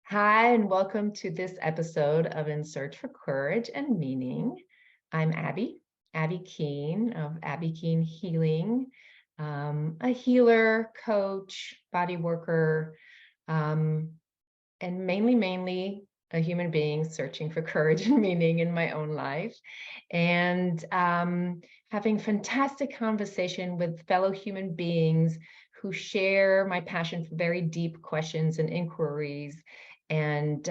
Hi, and welcome to this episode of In Search for Courage and Meaning. I'm Abby Keene of Abby Keene Healing, a healer, coach, body worker, and mainly a human being searching for courage and meaning in my own life, and having fantastic conversation with fellow human beings who share my passion for very deep questions and inquiries, and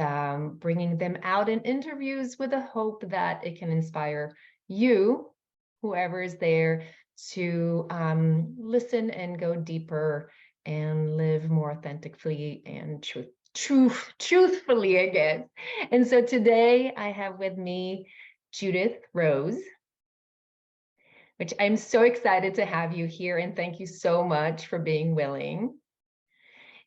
bringing them out in interviews with a hope that it can inspire you, whoever is there, to listen and go deeper and live more authentically and truthfully, I guess. And so today I have with me Judith Rose, which I'm so excited to have you here, and thank you so much for being willing.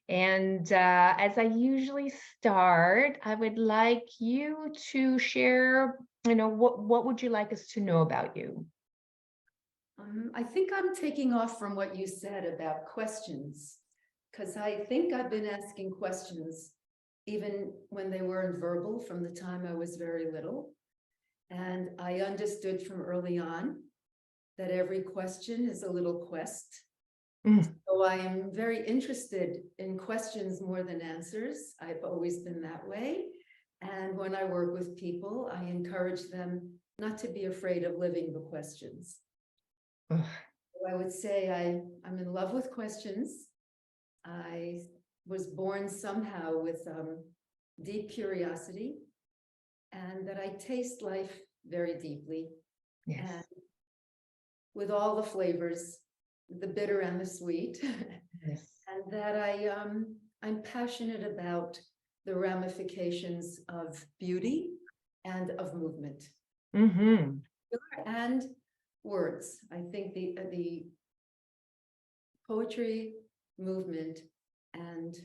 And as I usually start, I would like you to share, what would you like us to know about you? I think I'm taking off from what you said about questions, because I think I've been asking questions even when they weren't verbal from the time I was very little. And I understood from early on that every question is a little quest. So I am very interested in questions more than answers. I've always been that way. And when I work with people, I encourage them not to be afraid of living the questions. Ugh. I would say I'm in love with questions. I was born somehow with deep curiosity, and that I taste life very deeply. Yes. And with all the flavors, the bitter and the sweet. Yes. And that I'm passionate about the ramifications of beauty and of movement. Mm-hmm. And words. I think the poetry movement and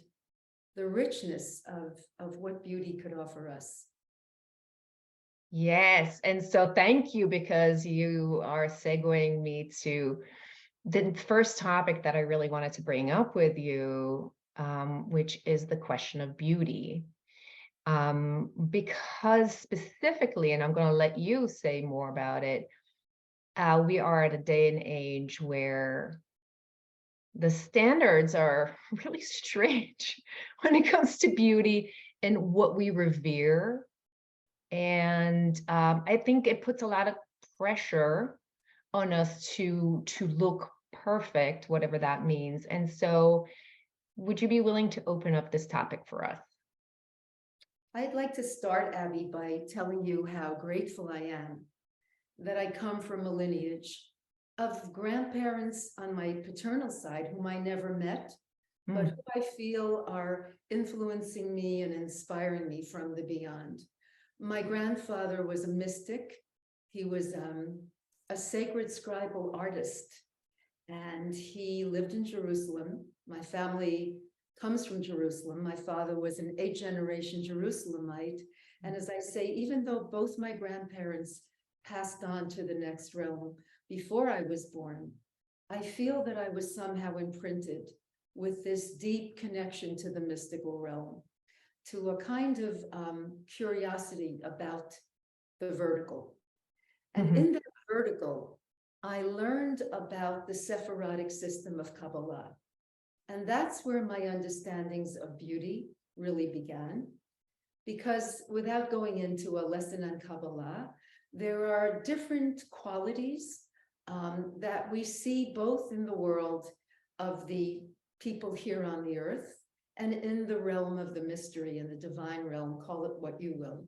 the richness of what beauty could offer us. Yes. And so thank you, because you are segueing me to the first topic that I really wanted to bring up with you, which is the question of beauty. Because specifically, and I'm going to let you say more about it, we are at a day and age where the standards are really strange when it comes to beauty and what we revere. And I think it puts a lot of pressure on us to look perfect, whatever that means. And so would you be willing to open up this topic for us? I'd like to start, Abby, by telling you how grateful I am that I come from a lineage of grandparents on my paternal side whom I never met, but who I feel are influencing me and inspiring me from the beyond. My grandfather was a mystic. He was a sacred scribal artist, and he lived in Jerusalem. My family comes from Jerusalem. My father was an 8th-generation Jerusalemite. And as I say, even though both my grandparents passed on to the next realm before I was born, I feel that I was somehow imprinted with this deep connection to the mystical realm, to a kind of curiosity about the vertical. And in that vertical, I learned about the Sephirotic system of Kabbalah. And that's where my understandings of beauty really began. Because without going into a lesson on Kabbalah, there are different qualities that we see both in the world of the people here on the earth and in the realm of the mystery and the divine realm, call it what you will.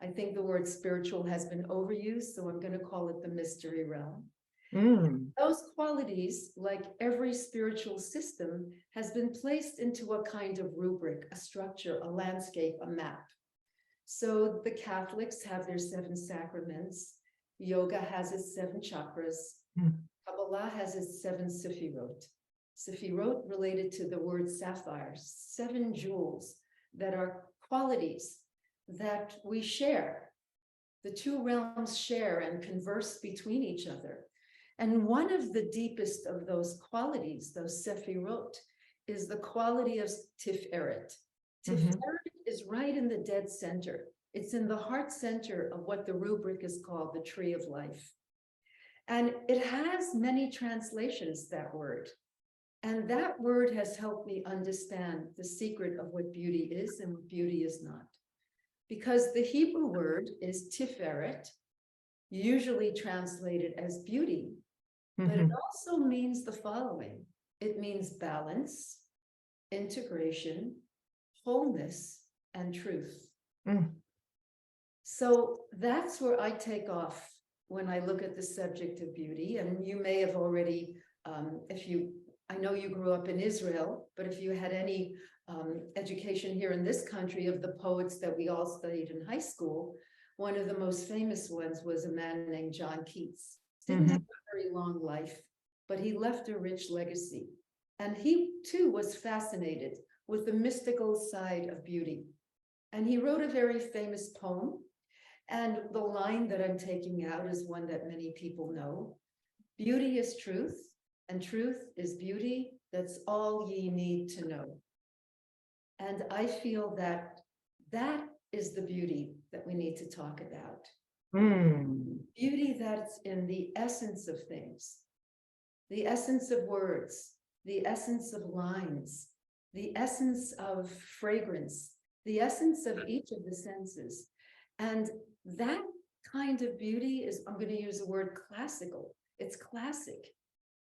I think the word spiritual has been overused, so I'm going to call it the mystery realm. Those qualities, like every spiritual system, has been placed into a kind of rubric, a structure, a landscape, a map. So the Catholics have their 7 sacraments. Yoga has its 7 chakras. Kabbalah has its 7 sefirot. Sefirot related to the word sapphires, 7 jewels that are qualities that we share. The 2 realms share and converse between each other. And one of the deepest of those qualities, those sefirot, is the quality of Tiferet. Tiferet is right in the dead center. It's in the heart center of what the rubric is called the tree of life. And it has many translations, that word. And that word has helped me understand the secret of what beauty is and what beauty is not. Because the Hebrew word is tiferet, usually translated as beauty, but it also means the following. It means balance, integration, wholeness, and truth. So that's where I take off when I look at the subject of beauty. And you may have already, I know you grew up in Israel, but if you had any education here in this country of the poets that we all studied in high school, one of the most famous ones was a man named John Keats. Didn't have a very long life, but he left a rich legacy. And he too was fascinated with the mystical side of beauty. And he wrote a very famous poem. And the line that I'm taking out is one that many people know. Beauty is truth, and truth is beauty. That's all ye need to know. And I feel that that is the beauty that we need to talk about. Beauty that's in the essence of things, the essence of words, the essence of lines, the essence of fragrance, the essence of each of the senses. And that kind of beauty is, I'm going to use the word classical. It's classic.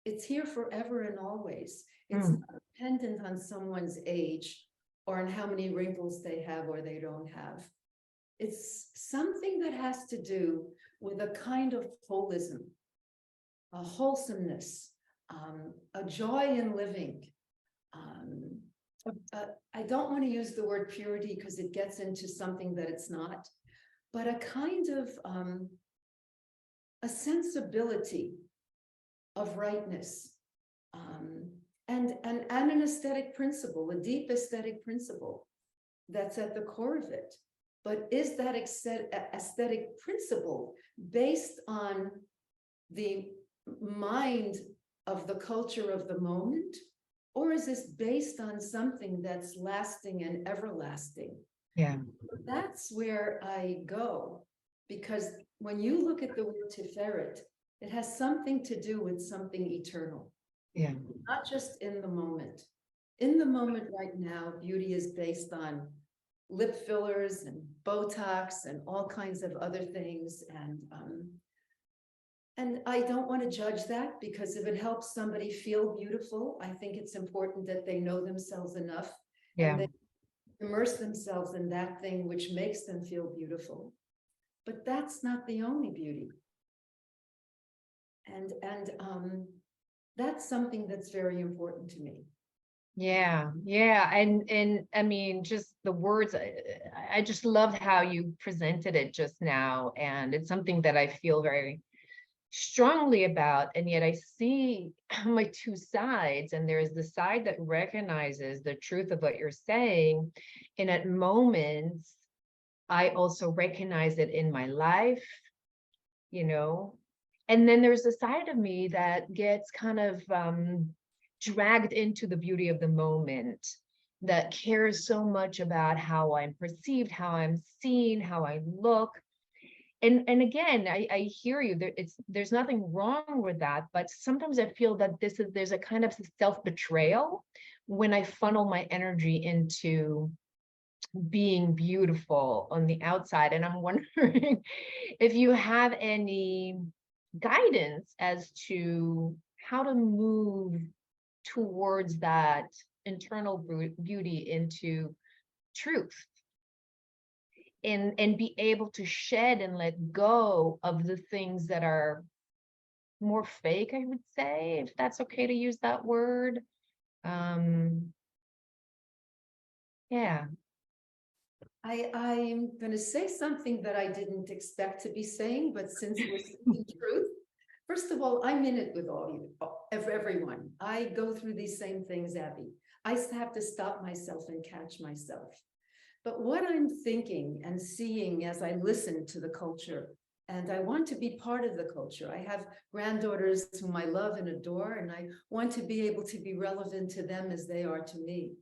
It's here forever and always. It's not dependent on someone's age or on how many wrinkles they have or they don't have. It's something that has to do with a kind of holism, a wholesomeness, a joy in living. I don't want to use the word purity because it gets into something that it's not, but a kind of a sensibility of rightness, and an aesthetic principle, a deep aesthetic principle that's at the core of it. But is that aesthetic principle based on the mind of the culture of the moment? Or is this based on something that's lasting and everlasting? Yeah. That's where I go, because when you look at the word tiferet, it has something to do with something eternal. Yeah. Not just in the moment. In the moment right now, beauty is based on lip fillers and Botox and all kinds of other things. And I don't want to judge that, because if it helps somebody feel beautiful, I think it's important that they know themselves enough and they immerse themselves in that thing which makes them feel beautiful. But that's not the only beauty. And that's something that's very important to me. Yeah. And I mean, just the words, I just loved how you presented it just now. And it's something that I feel very strongly about, and yet I see my two sides, and there's the side that recognizes the truth of what you're saying, and at moments I also recognize it in my life, and then there's a side of me that gets kind of dragged into the beauty of the moment, that cares so much about how I'm perceived, how I'm seen, how I look. And again, I hear you. There's nothing wrong with that, but sometimes I feel that there's a kind of self-betrayal when I funnel my energy into being beautiful on the outside. And I'm wondering if you have any guidance as to how to move towards that internal beauty into truth. And be able to shed and let go of the things that are more fake, I would say, if that's okay to use that word. Yeah. I'm going to say something that I didn't expect to be saying, but since we're speaking truth, first of all, I'm in it with all you, everyone. I go through these same things, Abby. I have to stop myself and catch myself. But what I'm thinking and seeing as I listen to the culture, and I want to be part of the culture. I have granddaughters whom I love and adore, and I want to be able to be relevant to them as they are to me.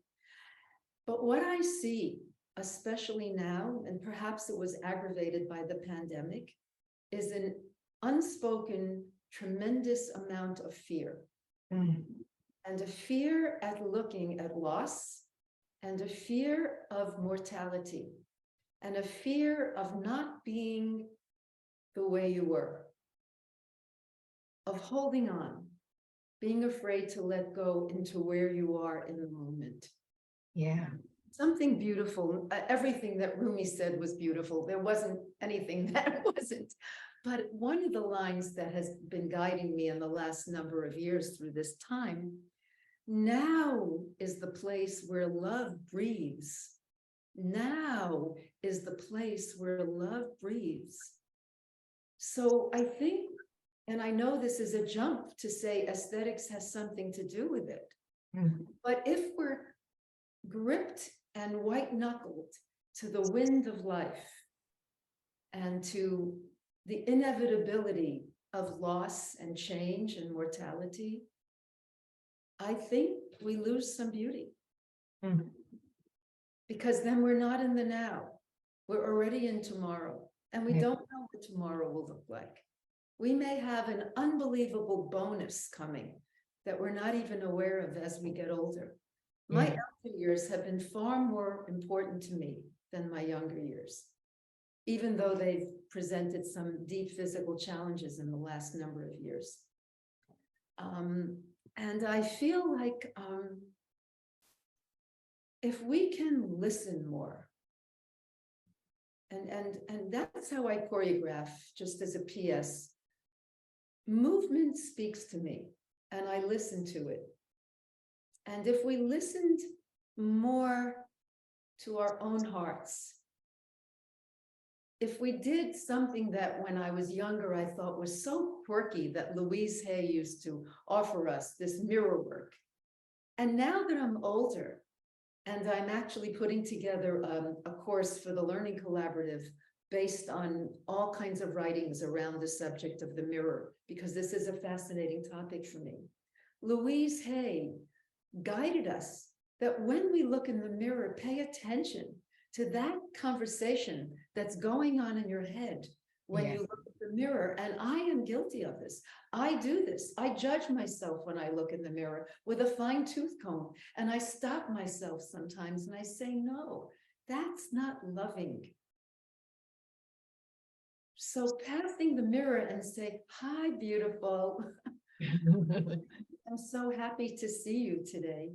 But what I see especially now, and perhaps it was aggravated by the pandemic, is an unspoken tremendous amount of fear. Mm. And a fear at looking at loss, and a fear of mortality, and a fear of not being the way you were, of holding on, being afraid to let go into where you are in the moment. Yeah. Something beautiful. Everything that Rumi said was beautiful. There wasn't anything that wasn't. But one of the lines that has been guiding me in the last number of years through this time, now is the place where love breathes. Now is the place where love breathes. So I think, and I know this is a jump to say aesthetics has something to do with it, but if we're gripped and white-knuckled to the wind of life and to the inevitability of loss and change and mortality, I think we lose some beauty. Because then we're not in the now. We're already in tomorrow, and we don't know what tomorrow will look like. We may have an unbelievable bonus coming that we're not even aware of as we get older. My elder years have been far more important to me than my younger years, even though they've presented some deep physical challenges in the last number of years. And I feel like if we can listen more, and that's how I choreograph, just as a PS. Movement speaks to me, and I listen to it. And if we listened more to our own hearts, if we did something that when I was younger, I thought was so quirky, that Louise Hay used to offer us, this mirror work. And now that I'm older, and I'm actually putting together a course for the Learning Collaborative based on all kinds of writings around the subject of the mirror, because this is a fascinating topic for me. Louise Hay guided us that when we look in the mirror, pay attention to that conversation that's going on in your head when you look at the mirror. And I am guilty of this. I do this. I judge myself when I look in the mirror with a fine tooth comb, and I stop myself sometimes and I say, no, that's not loving. So passing the mirror and say, hi, beautiful. I'm so happy to see you today.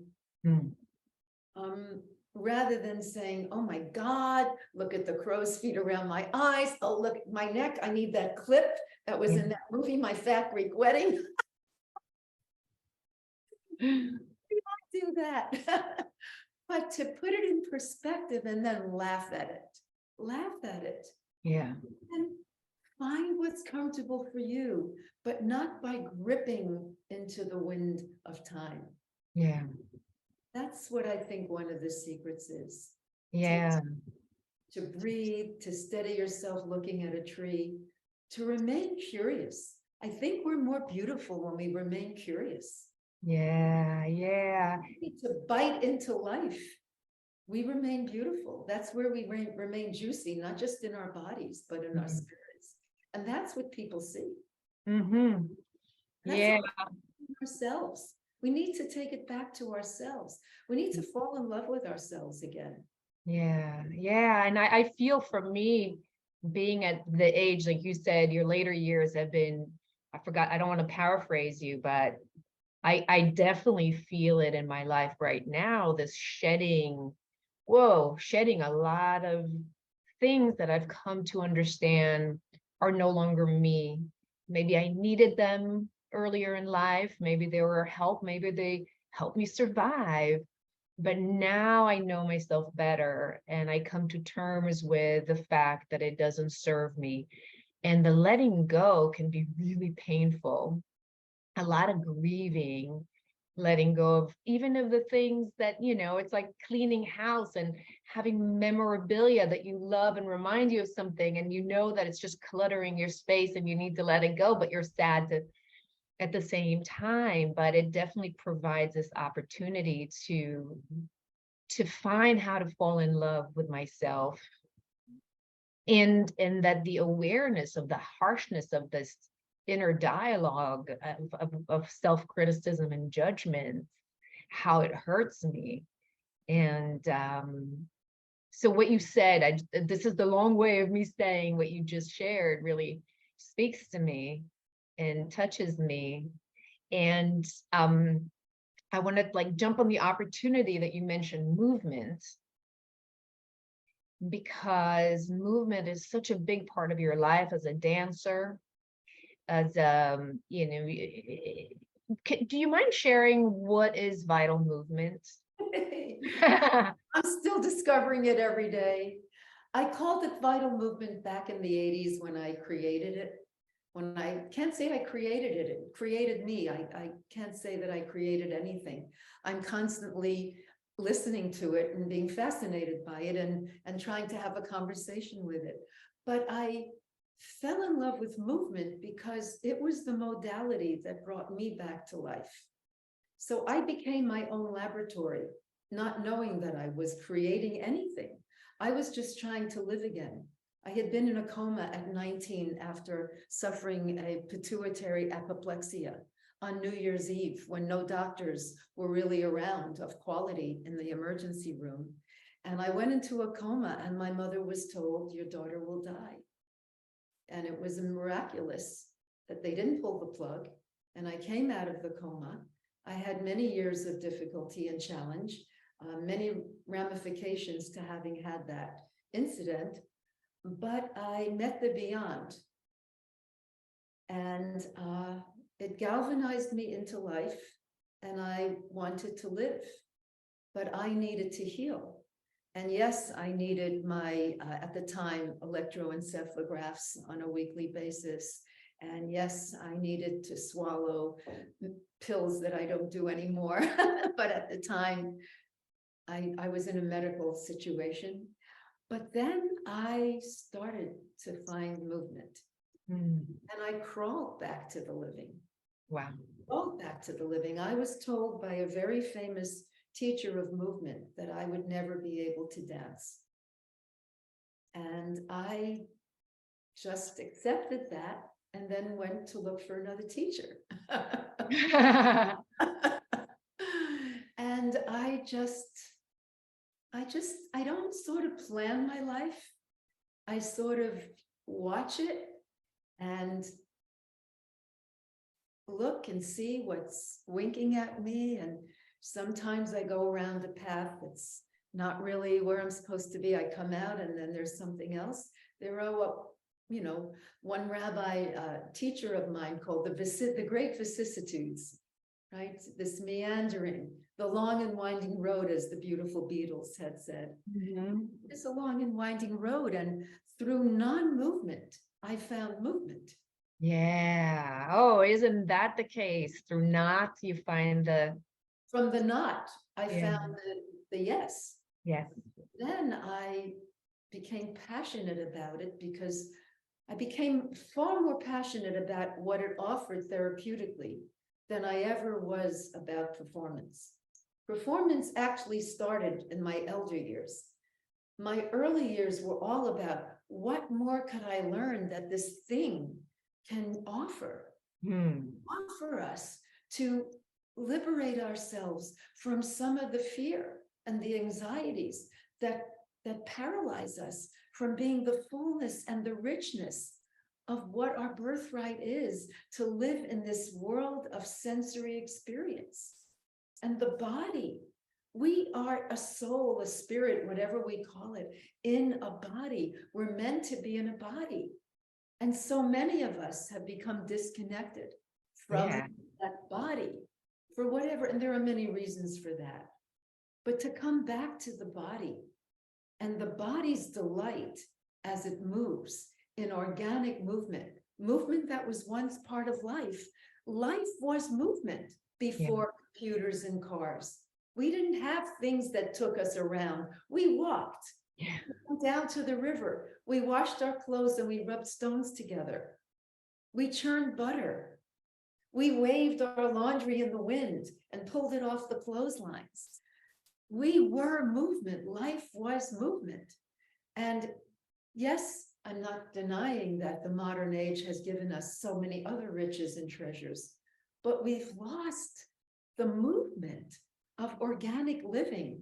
Rather than saying, oh my God, look at the crow's feet around my eyes. Oh, look at my neck. I need that clip that was in that movie, My Fat Greek Wedding. We don't do that. But to put it in perspective and then laugh at it. Laugh at it. Yeah. And find what's comfortable for you, but not by gripping into the wind of time. Yeah. That's what I think one of the secrets is. Yeah. To breathe, to steady yourself looking at a tree, to remain curious. I think we're more beautiful when we remain curious. Yeah. Yeah. To bite into life, we remain beautiful. That's where we remain juicy, not just in our bodies, but in our spirits. And that's what people see. Yeah. Ourselves. We need to take it back to ourselves. We need to fall in love with ourselves again. Yeah. Yeah. And I feel for me, being at the age, like you said, your later years have been, I don't want to paraphrase you, but I definitely feel it in my life right now, this shedding a lot of things that I've come to understand are no longer me. Maybe I needed them earlier in life. Maybe they were help. Maybe they helped me survive. But now I know myself better, and I come to terms with the fact that it doesn't serve me. And the letting go can be really painful. A lot of grieving, letting go of even of the things that, it's like cleaning house and having memorabilia that you love and remind you of something, and that it's just cluttering your space and you need to let it go, but you're sad at the same time. But it definitely provides this opportunity to to find how to fall in love with myself, and that the awareness of the harshness of this inner dialogue of self-criticism and judgment, how it hurts me. And so what you said, this is the long way of me saying what you just shared really speaks to me and touches me. And I want to like jump on the opportunity that you mentioned, movement, because movement is such a big part of your life as a dancer, as you know. Do you mind sharing what is vital movement? I'm still discovering it every day. I called it vital movement back in the 80s when I created it. When I can't say I created it, it created me. I can't say that I created anything. I'm constantly listening to it and being fascinated by it and trying to have a conversation with it. But I fell in love with movement because it was the modality that brought me back to life. So I became my own laboratory, not knowing that I was creating anything. I was just trying to live again. I had been in a coma at 19 after suffering a pituitary apoplexia on New Year's Eve, when no doctors were really around of quality in the emergency room. And I went into a coma, and my mother was told, your daughter will die. And it was miraculous that they didn't pull the plug. And I came out of the coma. I had many years of difficulty and challenge, many ramifications to having had that incident, but I met the beyond. And it galvanized me into life, and I wanted to live, but I needed to heal. And yes, I needed my, at the time, electroencephalographs on a weekly basis. And yes, I needed to swallow pills that I don't do anymore. But at the time, I was in a medical situation. But then I started to find movement. And I crawled back to the living. Wow. Crawled back to the living. I was told by a very famous teacher of movement that I would never be able to dance. And I just accepted that and then went to look for another teacher. And I don't sort of plan my life. I sort of watch it and look and see what's winking at me. And sometimes I go around a path that's not really where I'm supposed to be. I come out and then there's something else. There are, you know, one rabbi, teacher of mine called the great vicissitudes, right? This meandering, the long and winding road, as the beautiful Beatles had said. It's a long and winding road, and through non-movement, I found movement. Yeah. Oh, isn't that the case? Through knots, you find the. From the not, I found the yes. Yes. Then I became passionate about it because I became far more passionate about what it offered therapeutically than I ever was about performance. Performance actually started in my elder years. My early years were all about what more could I learn that this thing can offer us to liberate ourselves from some of the fear and the anxieties that paralyze us from being the fullness and the richness of what our birthright is, to live in this world of sensory experience. And the body, we are a soul, a spirit, whatever we call it, in a body. We're meant to be in a body. And so many of us have become disconnected from that body for whatever, and there are many reasons for that. But to come back to the body and the body's delight as it moves in organic movement, movement that was once part of life. Life was movement before computers and cars. We didn't have things that took us around. We walked down to the river. We washed our clothes and we rubbed stones together. We churned butter. We waved our laundry in the wind and pulled it off the clotheslines. We were movement. Life was movement. And yes, I'm not denying that the modern age has given us so many other riches and treasures, but we've lost the movement of organic living,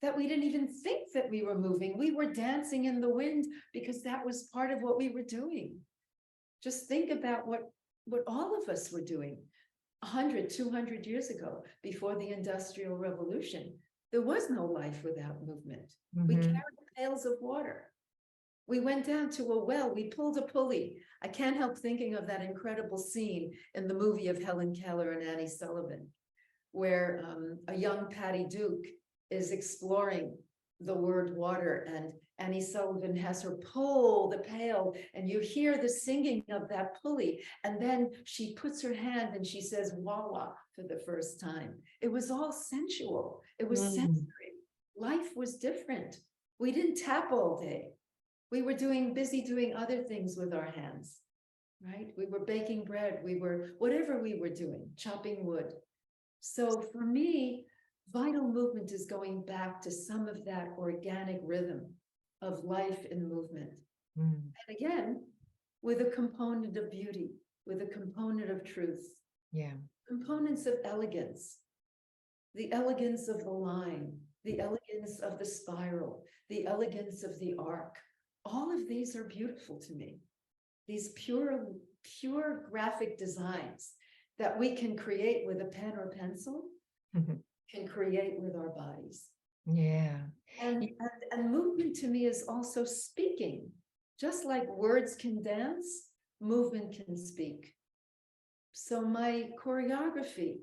that we didn't even think that we were moving. We were dancing in the wind because that was part of what we were doing. Just think about what all of us were doing 100, 200 years ago, before the Industrial Revolution. There was no life without movement. We Mhm. carried pails of water. We went down to a well, we pulled a pulley. I can't help thinking of that incredible scene in the movie of Helen Keller and Annie Sullivan, where a young Patty Duke is exploring the word water, and Annie Sullivan has her pull the pail, and you hear the singing of that pulley, and then she puts her hand and she says wah-wah for the first time. It was all sensual. It was sensory. Life was different. We didn't tap all day. We were busy doing other things with our hands, right? We were baking bread. We were, whatever we were doing, chopping wood. So for me, vital movement is going back to some of that organic rhythm of life and movement. Mm. And again, with a component of beauty, with a component of truth, Yeah. components of elegance, the elegance of the line, the elegance of the spiral, the elegance of the arc. All of these are beautiful to me. These pure graphic designs that we can create with a pen or pencil, Mhm. can create with our bodies. Yeah. And movement to me is also speaking. Just like words can dance, movement can speak. So my choreography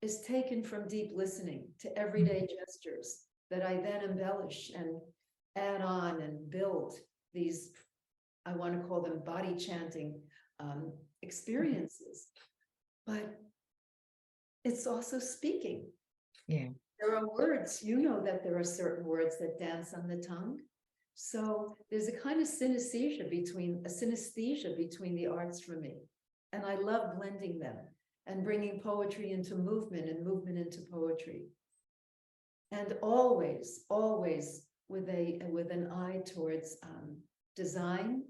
is taken from deep listening to everyday gestures that I then embellish and add on and build these, I want to call them body chanting experiences. But it's also speaking. Yeah. There are words, you know that there are certain words that dance on the tongue. So there's a kind of synesthesia between the arts for me. And I love blending them and bringing poetry into movement and movement into poetry. And always, always with an eye towards design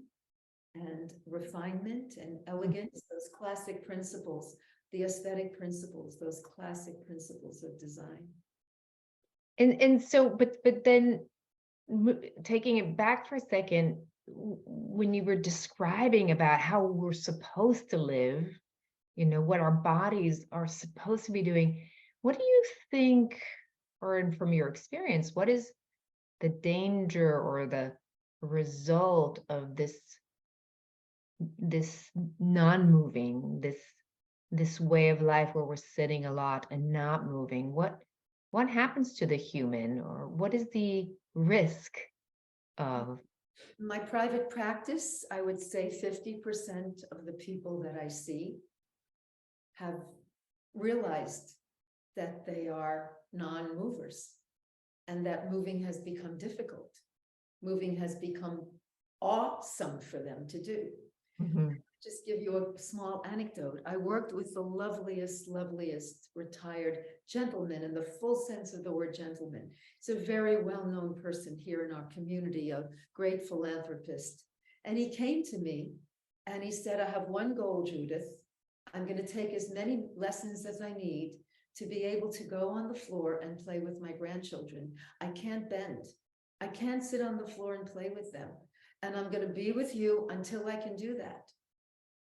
and refinement and elegance, those classic principles, the aesthetic principles, those classic principles of design. And so, but then taking it back for a second, when you were describing about how we're supposed to live, what our bodies are supposed to be doing, what do you think, or from your experience, what is the danger or the result of this non-moving, this way of life where we're sitting a lot and not moving? What happens to the human, or what is the risk of? My private practice, I would say 50% of the people that I see have realized that they are non-movers and that moving has become difficult. Moving has become awesome for them to do. Mhm. Just give you a small anecdote. I worked with the loveliest retired gentleman, in the full sense of the word gentleman. He's a very well-known person here in our community, a great philanthropist. And he came to me and he said, I have one goal, Judith. I'm going to take as many lessons as I need to be able to go on the floor and play with my grandchildren. I can't bend. I can't sit on the floor and play with them. And I'm going to be with you until I can do that.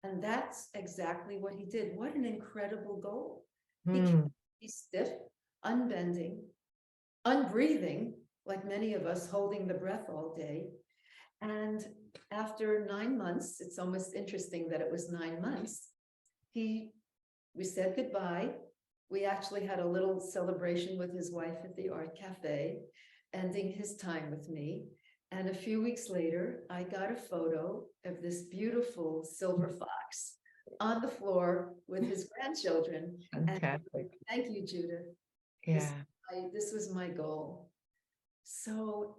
And that's exactly what he did. What an incredible goal. He can't be stiff, unbending, unbreathing, like many of us, holding the breath all day. And after 9 months, it's almost interesting that it was 9 months, we said goodbye. We actually had a little celebration with his wife at the art cafe, ending his time with me. And a few weeks later, I got a photo of this beautiful silver fox on the floor with his grandchildren. Fantastic. And thank you, Judith. Yeah. This was my goal. So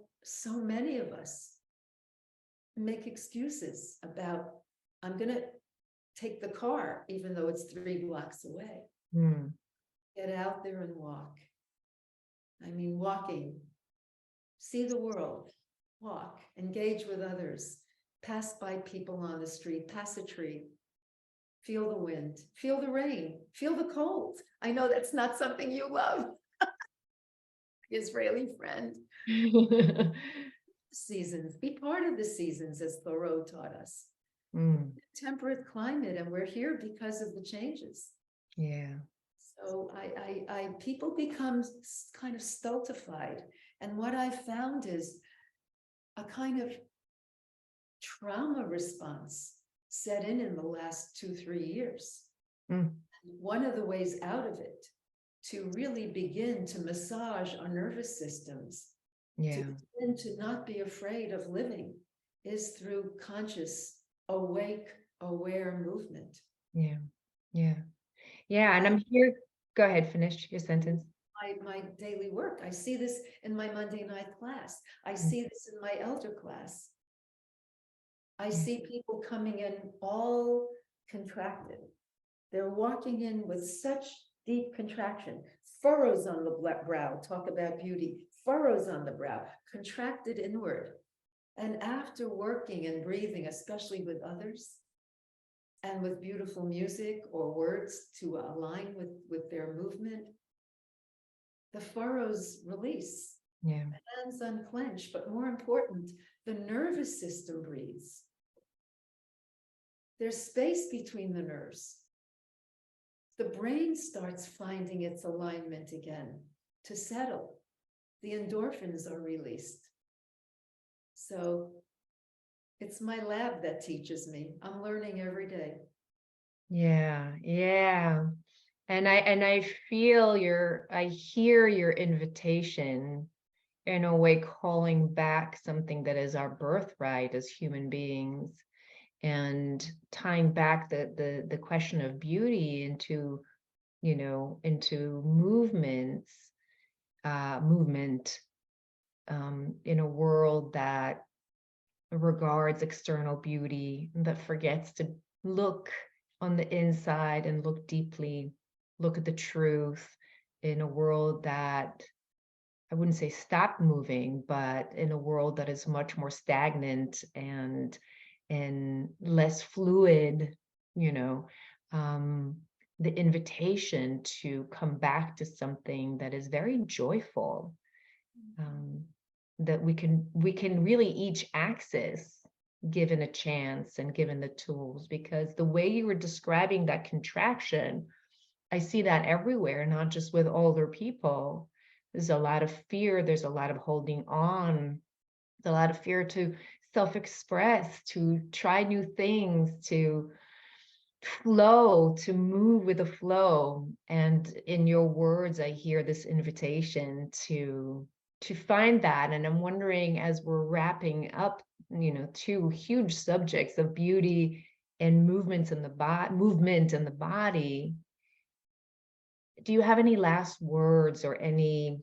many of us make excuses about, I'm going to take the car, even though it's 3 blocks away. Mm. Get out there and walk. I mean, walking, see the world, walk, engage with others, pass by people on the street, pass a tree, feel the wind, feel the rain, feel the cold. I know that's not something you love, Israeli friend. Seasons, be part of the seasons, as Thoreau taught us. Mm, Temperate climate, and we're here because of the changes. yeah. So people become kind of stultified. And what I found is a kind of trauma response set in the last 2-3 years. Mm, One of the ways out of it, to really begin to massage our nervous systems, yeah. to begin to not be afraid of living, is through conscious, awake, aware movement. Yeah. Yeah. Yeah. And I'm here. Go ahead, finish your sentence. My daily work. I see this in my Monday night class. I Mm, see this in my elder class. I yeah. see people coming in all contracted. They're walking in with such deep contraction, furrows on the brow, talk about beauty, furrows on the brow, contracted inward. And after working and breathing, especially with others, and with beautiful music or words to align with their movement, the furrows release, Yeah. hands unclench, but more important, the nervous system breathes. There's space between the nerves. The brain starts finding its alignment again to settle. The endorphins are released. So it's my lab that teaches me. I'm learning every day. Yeah. Yeah. And I feel I hear your invitation in a way, calling back something that is our birthright as human beings, and tying back the question of beauty into, into movement in a world that regards external beauty, that forgets to look on the inside and look deeply, look at the truth, in a world that, I wouldn't say stop moving, but in a world that is much more stagnant and less fluid, you know, um, the invitation to come back to something that is very joyful, um, that we can really each access, given a chance and given the tools. Because the way you were describing that contraction, I see that everywhere, not just with older people. There's a lot of fear, there's a lot of holding on, there's a lot of fear to self-express, to try new things, to flow, to move with the flow. And in your words, I hear this invitation to find that. And I'm wondering, as we're wrapping up, two huge subjects of beauty and movement in the body, do you have any last words, or any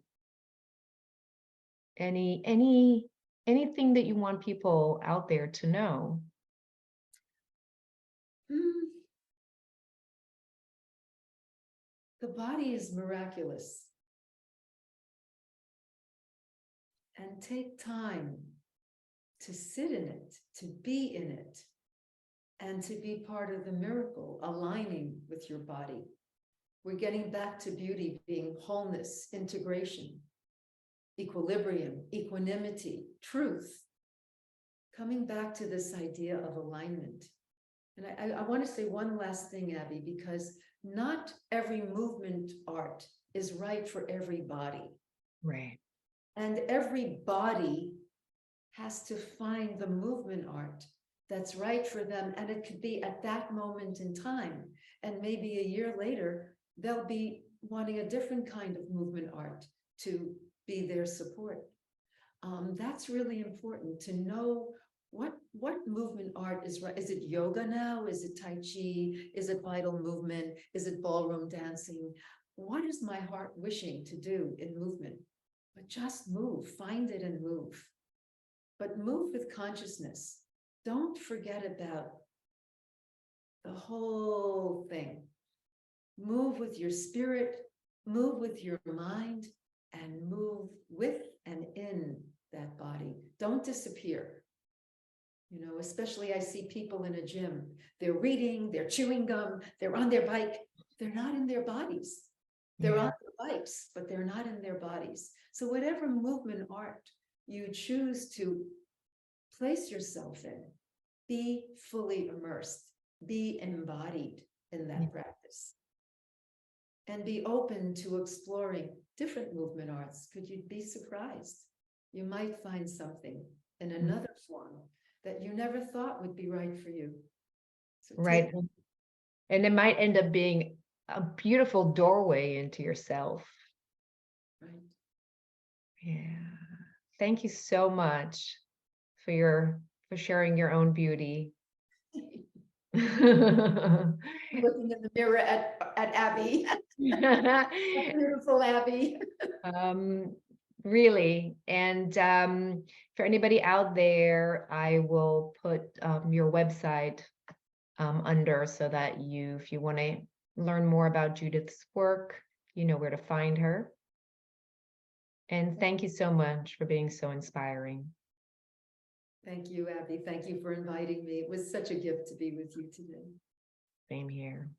anything that you want people out there to know? Mm, the body is miraculous. And take time to sit in it, to be in it, and to be part of the miracle, aligning with your body. We're getting back to beauty being wholeness, integration, equilibrium, equanimity, truth. Coming back to this idea of alignment. And I want to say one last thing, Abby, because not every movement art is right for every body. Right. And every body has to find the movement art that's right for them. And it could be at that moment in time. And maybe a year later, they'll be wanting a different kind of movement art to be their support. That's really important to know what movement art is right. Is it yoga now? Is it Tai Chi? Is it vital movement? Is it ballroom dancing? What is my heart wishing to do in movement? But just move, find it and move. But move with consciousness. Don't forget about the whole thing. Move with your spirit, move with your mind, and move with and in that body. Don't disappear. You know, especially I see people in a gym, they're reading, they're chewing gum, they're on their bike, they're not in their bodies. They're on their bikes, but they're not in their bodies. So whatever movement art you choose to place yourself in, be fully immersed, be embodied in that practice. And be open to exploring different movement arts. Could you be surprised? You might find something in another form that you never thought would be right for you. So Right. And it might end up being a beautiful doorway into yourself. Right. Yeah. Thank you so much for sharing your own beauty. Looking in the mirror at Abby. Beautiful Abby. Really. And for anybody out there, I will put your website under so that if you want to learn more about Judith's work, you know where to find her. And thank you so much for being so inspiring. Thank you, Abby. Thank you for inviting me. It was such a gift to be with you today. Same here.